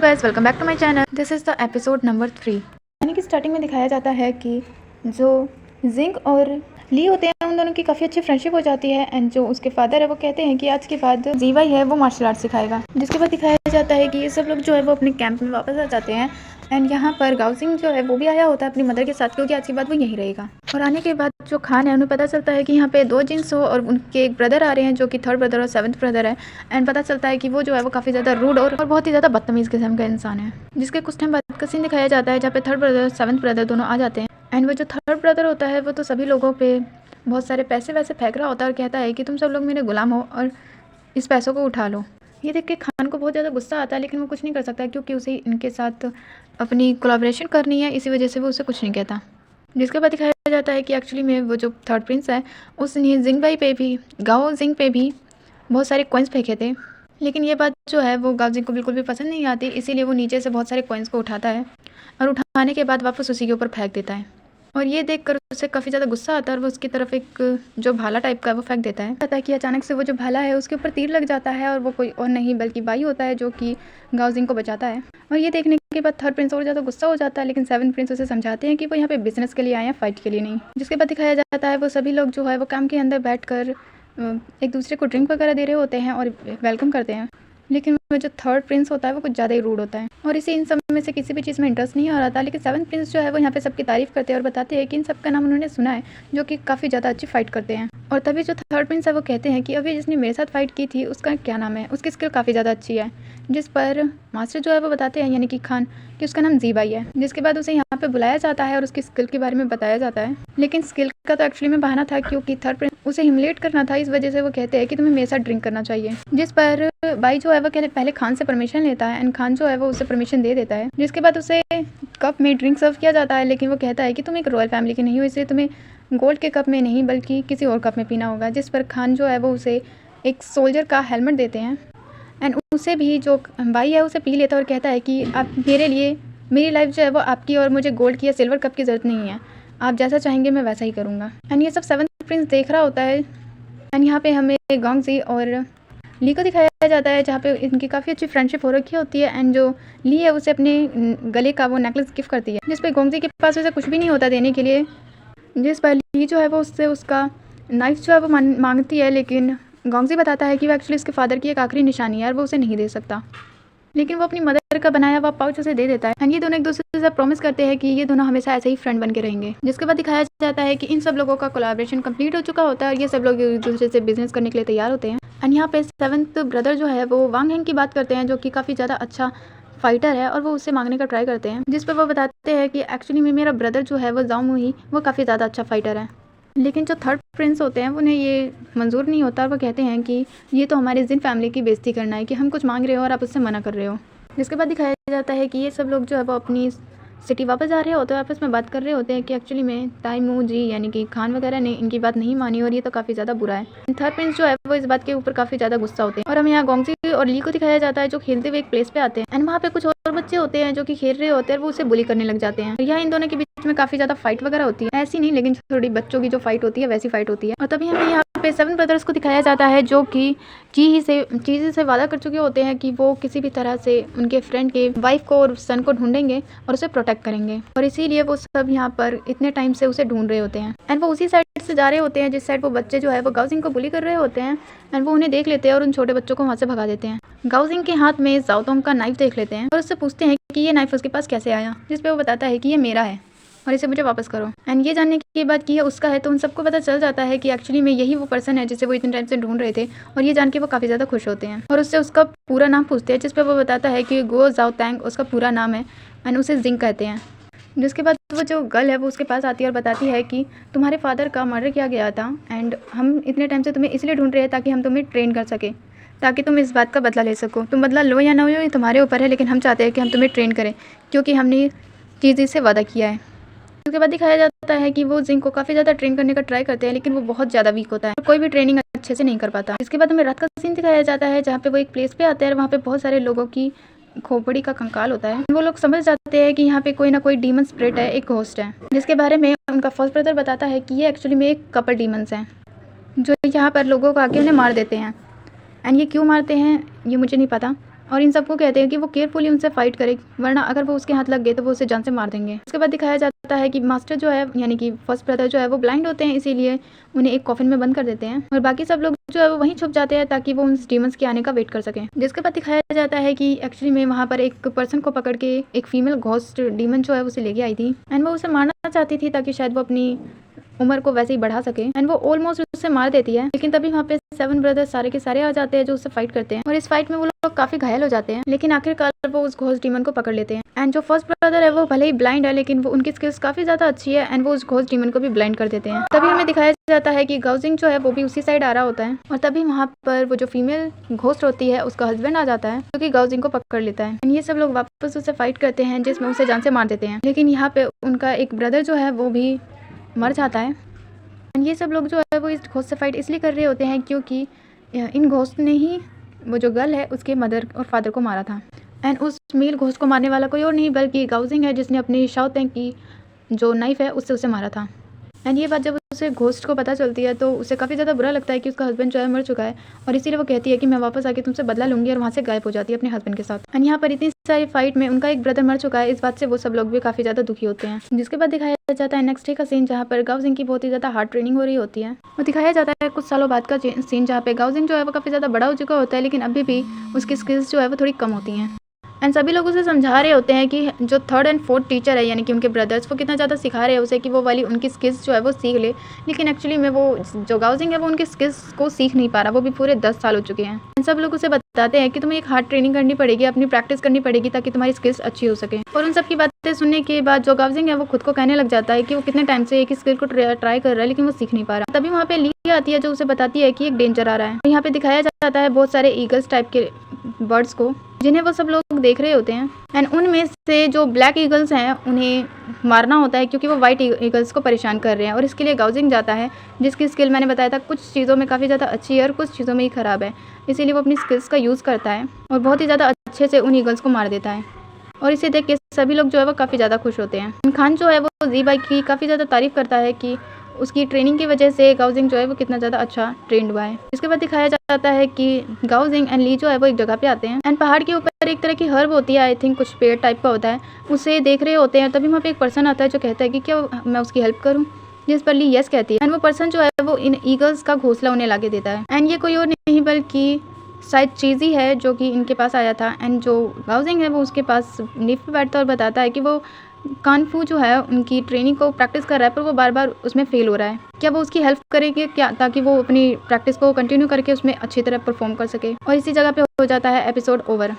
Guys, welcome back to my channel. This is the episode number 3। यानी कि starting में दिखाया जाता है कि जो जिंग और ली होते हैं उन दोनों की काफ़ी अच्छी फ्रेंडशिप हो जाती है। एंड जो उसके फादर है वो कहते हैं कि आज के बाद जीवाई है वो मार्शल आर्ट सिखाएगा। जिसके बाद दिखाया जाता है कि ये सब लोग जो है वो अपने कैंप में वापस आ जाते हैं। एंड यहाँ पर गाउसिंग जो है वो भी आया होता है अपनी मदर के साथ, क्योंकि आज के बाद वो यहीं रहेगा। और आने के बाद जो खान है उन्हें पता चलता है कि यहाँ पे 2 जिन्स हो और उनके एक ब्रदर आ रहे हैं जो कि 3rd ब्रदर और 7th ब्रदर है। एंड पता चलता है कि वो जो है वो काफ़ी ज़्यादा रूड और बहुत ही ज़्यादा बदतमीज़ किस्म का इंसान है। जिसके कुछ टाइम बाद का सीन दिखाया जाता है जहाँ पे 3rd ब्रदर और 7th ब्रदर दोनों आ जाते हैं। एंड वो जो 3rd ब्रदर होता है वो तो सभी लोगों पे बहुत सारे पैसे वैसे फेंक रहा होता है और कहता है कि तुम सब लोग मेरे गुलाम हो और इस पैसों को उठा लो। ये देख के खान को बहुत ज़्यादा गुस्सा आता है, लेकिन वो कुछ नहीं कर सकता क्योंकि उसे इनके साथ अपनी कोलैबोरेशन करनी है, इसी वजह से वो उसे कुछ नहीं कहता। जिसके बाद दिखाया जाता है कि एक्चुअली में वो जो 3rd प्रिंस है उसने जिंग भाई पे भी, गाओ जिंग पे भी बहुत सारे कॉइन्स फेंके थे। लेकिन ये बात जो है वो गाओ जिंग को बिल्कुल भी पसंद नहीं आती, इसीलिए वो नीचे से बहुत सारे कॉइन्स को उठाता है और उठाने के बाद वापस उसी के ऊपर फेंक देता है। और ये देखकर उसे काफ़ी ज़्यादा गुस्सा आता है और वो उसकी तरफ एक जो भाला टाइप का है वो फेंक देता है। पता है कि अचानक से वो जो भाला है उसके ऊपर तीर लग जाता है और वो कोई और नहीं बल्कि बाई होता है जो कि गाओ जिंग को बचाता है। और ये देखने के बाद 3rd प्रिंस और ज़्यादा गुस्सा हो जाता है, लेकिन 7th प्रिंस उसे समझाते हैं कि वो यहाँ पे बिजनेस के लिए आए हैं, फाइट के लिए नहीं। जिसके बाद दिखाया जाता है वो सभी लोग जो है वो कैंप के अंदर बैठकर एक दूसरे को ड्रिंक वगैरह दे रहे होते हैं और वेलकम करते हैं। लेकिन वो जो 3rd प्रिंस होता है वो कुछ ज़्यादा ही रूड होता है और इसे इन सब में से किसी भी चीज़ में इंटरेस्ट नहीं आ रहा था। लेकिन 7th प्रिंस जो है वो यहाँ पे सबकी तारीफ़ करते हैं और बताते हैं कि इन सब का नाम उन्होंने सुना है जो कि काफ़ी ज़्यादा अच्छी फाइट करते हैं। और तभी जो 3rd प्रिंस है वो कहते हैं कि अभी जिसने मेरे साथ फाइट की थी उसका क्या नाम है, उसकी स्किल काफ़ी ज़्यादा अच्छी है। जिस पर मास्टर जो है वो बताते हैं यानी कि खान कि उसका नाम जीबाई है। जिसके बाद उसे यहाँ पे बुलाया जाता है और उसकी स्किल के बारे में बताया जाता है। लेकिन स्किल का तो एक्चुअली में बहाना था क्योंकि 3rd प्रिंस उसे ह्यूमिलेट करना था, इस वजह से वो कहते हैं कि तुम्हें मेरे साथ ड्रिंक करना चाहिए। जिस पर बाई जो है वो कहते पहले खान से परमिशन लेता है एंड खान जो है वो उसे परमिशन दे देता है। जिसके बाद उसे कप में ड्रिंक सर्व किया जाता है, लेकिन वो कहता है कि तुम एक रॉयल फैमिली के नहीं हो, इसलिए तुम्हें गोल्ड के कप में नहीं बल्कि किसी और कप में पीना होगा। जिस पर खान जो है वो उसे एक सोल्जर का हेलमेट देते हैं एंड उसे भी जो बाई है उसे पी लेता है और कहता है कि आप मेरे लिए, मेरी लाइफ जो है वो आपकी और मुझे गोल्ड की या सिल्वर कप की ज़रूरत नहीं है, आप जैसा चाहेंगे मैं वैसा ही करूँगा। एंड ये सब 7th प्रिंस देख रहा होता है। एंड यहाँ पे हमें गोंगजी और ली को दिखाया जाता है जहाँ पे इनकी काफ़ी अच्छी फ्रेंडशिप हो रखी होती है। एंड जो ली है उसे अपने गले का वो नेकलेस गिफ्ट करती है, जिस पे गोंगजी के पास उसे कुछ भी नहीं होता देने के लिए। जिस पर ली जो है वो उससे उसका नाइफ जो है वो मांगती है, लेकिन गोंगजी बताता है कि वो एक्चुअली उसके फादर की एक आखिरी निशानी है और वो उसे नहीं दे सकता। लेकिन वो अपनी मदर का बनाया हुआ पाउच उसे दे देता है। एंड ये दोनों एक दूसरे से प्रॉमिस करते हैं कि ये दोनों हमेशा ऐसे ही फ्रेंड बन के रहेंगे। जिसके बाद दिखाया जाता है कि इन सब लोगों का कोलैबोरेशन कंप्लीट हो चुका होता है और ये सब लोग एक दूसरे से बिजनेस करने के लिए तैयार होते हैं। एंड यहाँ पे 7th ब्रदर जो है वो वांग हेंग की बात करते हैं जो कि काफ़ी ज़्यादा अच्छा फाइटर है और वो उससे मांगने का ट्राई करते हैं। जिस पर वो बताते हैं कि एक्चुअली में मेरा ब्रदर जो है वो जाओ मुही वो काफ़ी ज़्यादा अच्छा फाइटर है। लेकिन जो 3rd प्रिंस होते हैं उन्हें ये मंजूर नहीं होता और वो कहते हैं कि ये तो हमारी जिन फैमिली की बेइज्जती करना है कि हम कुछ मांग रहे हो और आप उससे मना कर रहे हो। जिसके बाद दिखाया जाता है कि ये सब लोग जो है वो अपनी सिटी वापस जा रहे होते हैं, आपस में बात कर रहे होते हैं कि एक्चुअली में ताइमू जी यानी कि खान वगैरह ने इनकी बात नहीं मानी और ये तो काफ़ी ज़्यादा बुरा है। 3rd प्रिंस जो है वो इस बात के ऊपर काफ़ी ज़्यादा गुस्सा होते हैं। और हमें यहाँ गोंगजी और ली को दिखाया जाता है जो खेलते हुए एक प्लेस पे आते हैं एंड वहाँ पे कुछ और बच्चे होते हैं जो कि खेल रहे होते हैं, वो उसे बुली करने लग जाते हैं। यहाँ इन दोनों के बीच में काफ़ी ज़्यादा फाइट वगैरह होती है, ऐसी नहीं लेकिन थोड़ी बच्चों की जो फाइट होती है वैसी फाइट होती है। और तभी हमें यहाँ पे 7 ब्रदर्स को दिखाया जाता है जो कि चीज़ से वादा कर चुके होते हैं कि वो किसी भी तरह से उनके फ्रेंड के वाइफ को और सन को ढूंढेंगे और उसे प्रोटेक्ट करेंगे। और इसीलिए वो सब यहाँ पर इतने टाइम से उसे ढूंढ रहे होते हैं एंड वो उसी साइड से जा रहे होते हैं जिस साइड वो बच्चे जो है वो गाओ जिंग को बुली कर रहे होते हैं। एंड वो उन्हें देख लेते हैं और उन छोटे बच्चों को वहाँ से भगा देते हैं। गाओ जिंग के हाथ में जाओ तोंग का नाइफ देख लेते हैं और उससे पूछते हैं कि ये नाइफ उसके पास कैसे आया, जिस पे वो बताता है कि ये मेरा है और इसे मुझे वापस करो। एंड ये जानने के बाद कि ये उसका है तो उन सबको पता चल जाता है कि एक्चुअली में यही वो पर्सन है जिसे वो इतने टाइम से ढूंढ रहे थे। और ये जान के वो काफ़ी ज़्यादा खुश होते हैं और उससे उसका पूरा नाम पूछते हैं, जिस पे वो बताता है कि गो जाओ तैंग उसका पूरा नाम है एंड उसे जिंग कहते हैं। जिसके बाद वो जो गर्ल है वो उसके पास आती है और बताती है कि तुम्हारे फादर का मर्डर किया गया था एंड हम इतने टाइम से तुम्हें इसलिए ढूंढ रहे हैं ताकि हम तुम्हें ट्रेन कर सकें, ताकि तुम इस बात का बदला ले सको। तुम बदला लो या ना लो ये तुम्हारे ऊपर है, लेकिन हम चाहते हैं कि हम तुम्हें ट्रेन करें क्योंकि हमने चीज़ से वादा किया है। उसके बाद दिखाया जाता है कि वो जिंग को काफ़ी ज़्यादा ट्रेन करने का ट्राई करते हैं, लेकिन वो बहुत ज़्यादा वीक होता है और कोई भी ट्रेनिंग अच्छे से नहीं कर पाता। इसके बाद हमें रात का सीन दिखाया जाता है जहाँ पे वो एक प्लेस पे आते हैं और वहाँ पे बहुत सारे लोगों की खोपड़ी का कंकाल होता है। वो लोग समझ जाते हैं कि यहाँ पे कोई ना कोई डीमन स्पिरिट है, एक घोस्ट है, जिसके बारे में उनका फर्स्ट ब्रदर बताता है कि ये एक्चुअली में एक कपल डीमंस हैं जो यहाँ पर लोगों को आके उन्हें मार देते हैं। एंड ये क्यों मारते हैं ये मुझे नहीं पता, और इन सबको कहते हैं कि वो केयरफुली उनसे फाइट करे, वरना अगर वो उसके हाथ लग गए तो वो उसे जान से मार देंगे। उसके बाद दिखाया जाता है कि मास्टर जो है यानी कि फर्स्ट ब्रदर जो है वो ब्लाइंड होते हैं, इसीलिए उन्हें एक कॉफिन में बंद कर देते हैं और बाकी सब लोग जो है वो वहीं छुप जाते हैं ताकि वो उन डीमंस के आने का वेट कर सकें। जिसके बाद दिखाया जाता है कि एक्चुअली में वहाँ पर एक पर्सन को पकड़ के एक फीमेल घोस्ट डीमन जो है उसे लेके आई थी एंड वो उसे मारना चाहती थी ताकि शायद वो अपनी उम्र को वैसे ही बढ़ा सके एंड वो ऑलमोस्ट उसे मार देती है। लेकिन तभी वहाँ पे 7 ब्रदर्स सारे के सारे आ जाते हैं जो उससे फाइट करते हैं और इस फाइट में वो लोग काफी घायल हो जाते हैं, लेकिन आखिरकार वो उस घोस्ट डीमन को पकड़ लेते हैं। एंड जो फर्स्ट ब्रदर है वो भले ही ब्लाइंड है, लेकिन वो उनकी स्किल्स काफी ज्यादा अच्छी है एंड वो उस घोस्ट डीमन को भी ब्लाइंड कर देते हैं। तभी हमें दिखाया जाता है कि गाउजिंग जो है वो भी उसी साइड आ रहा होता है और तभी वहाँ पर वो जो फीमेल घोस्ट होती है उसका हस्बैंड आ जाता है जो कि गाउजिंग को पकड़ लेता है एंड ये सब लोग वापस उसे फाइट करते हैं जिसमें उसे जान से मार देते हैं। लेकिन यहाँ पे उनका एक ब्रदर जो है वो भी मर जाता है एंड ये सब लोग जो है वो इस घोस्ट से फाइट इसलिए कर रहे होते हैं क्योंकि इन घोस्ट ने ही वो जो गर्ल है उसके मदर और फादर को मारा था एंड उस मेल घोस्ट को मारने वाला कोई और नहीं बल्कि गाउजिंग है, जिसने अपनी शाओ तेंग की जो नाइफ है उससे उसे मारा था। एंड ये बात जब उसे घोस्ट को पता चलती है तो उसे काफ़ी ज़्यादा बुरा लगता है कि उसका हस्बैंड जो है मर चुका है और इसीलिए वो कहती है कि मैं वापस आके तुमसे बदला लूंगी और वहाँ से गायब हो जाती है अपने हस्बैंड के साथ। एंड यहाँ पर इतनी सारी फाइट में उनका एक ब्रदर मर चुका है, इस बात से वो सब लोग भी काफ़ी ज़्यादा दुखी होते हैं। जिसके बाद दिखाया जाता है नेक्स्ट डे का सीन जहाँ पर गाउजिंग की बहुत ही ज़्यादा हार्ड ट्रेनिंग हो रही होती है। वो दिखाया जाता है कुछ सालों बाद का सीन जहाँ पे गाउजिंग जो है वो काफ़ी ज़्यादा बड़ा हो चुका होता है, लेकिन अभी भी उसकी स्किल्स जो है वो थोड़ी कम होती हैं एंड सभी लोग उसे समझा रहे होते हैं कि जो 3rd एंड 4th टीचर है यानी कि उनके ब्रदर्स वो कितना ज़्यादा सिखा रहे हैं उसे कि वो वाली उनकी स्किल्स जो है वो सीख ले, लेकिन एक्चुअली में वो जो गाउजिंग है वो उनकी स्किल्स को सीख नहीं पा रहा, वो भी पूरे 10 साल हो चुके हैं। एंड सब लोग उसे बताते हैं कि तुम्हें एक हार्ड ट्रेनिंग करनी पड़ेगी, अपनी प्रैक्टिस करनी पड़ेगी ताकि तुम्हारी स्किल्स अच्छी हो सके। और उन सब की बातें सुनने के बाद जो गाउजिंग है वो खुद को कहने लग जाता है कि वो कितने टाइम से एक स्किल को ट्राई कर रहा है लेकिन वो सीख नहीं पा रहा। तभी वहाँ पे ली आती है जो उसे बताती है कि एक डेंजर आ रहा है। यहाँ पे दिखाया जाता है बहुत सारे ईगल्स टाइप के बर्ड्स को जिन्हें वो सब लोग देख रहे होते हैं एंड उनमें से जो ब्लैक ईगल्स हैं उन्हें मारना होता है क्योंकि वो वाइट ईगल्स को परेशान कर रहे हैं और इसके लिए गाउजिंग जाता है जिसकी स्किल मैंने बताया था कुछ चीज़ों में काफ़ी ज़्यादा अच्छी है और कुछ चीज़ों में ही ख़राब है, इसीलिए वो अपनी स्किल्स का यूज़ करता है और बहुत ही ज़्यादा अच्छे से उन ईगल्स को मार देता है और इसे देख के सभी लोग जो है वो काफ़ी ज़्यादा खुश होते हैं। खान जो है वो ज़ीबाई की काफ़ी ज़्यादा तारीफ़ करता है कि उसकी ट्रेनिंग की वजह से गाउजिंग जो है वो कितना ज़्यादा अच्छा ट्रेंड हुआ है। इसके बाद दिखाया जाता है कि गाउजिंग एंड ली जो है वो एक जगह पे आते हैं एंड पहाड़ के ऊपर एक तरह की हर्ब होती है, आई थिंक कुछ पेड़ टाइप का होता है, उसे देख रहे होते हैं। तभी वहाँ पे एक पर्सन आता है जो कहता है कि क्या मैं उसकी हेल्प करूँ, जिस पर ली यस कहती है एंड वो पर्सन जो है वो इन ईगल्स का घोंसला उन्हें लाके देता है एंड ये कोई और नहीं बल्कि शायद चीज़ी है जो कि इनके पास आया था एंड जो गाउजिंग है वो उसके पास नींव पे बैठता है और बताता है कि वो कानफू जो है उनकी ट्रेनिंग को प्रैक्टिस कर रहा है पर वो बार बार उसमें फेल हो रहा है, क्या वो उसकी हेल्प करेंगे क्या ताकि वो अपनी प्रैक्टिस को कंटिन्यू करके उसमें अच्छी तरह परफॉर्म कर सके। और इसी जगह पे हो जाता है एपिसोड ओवर।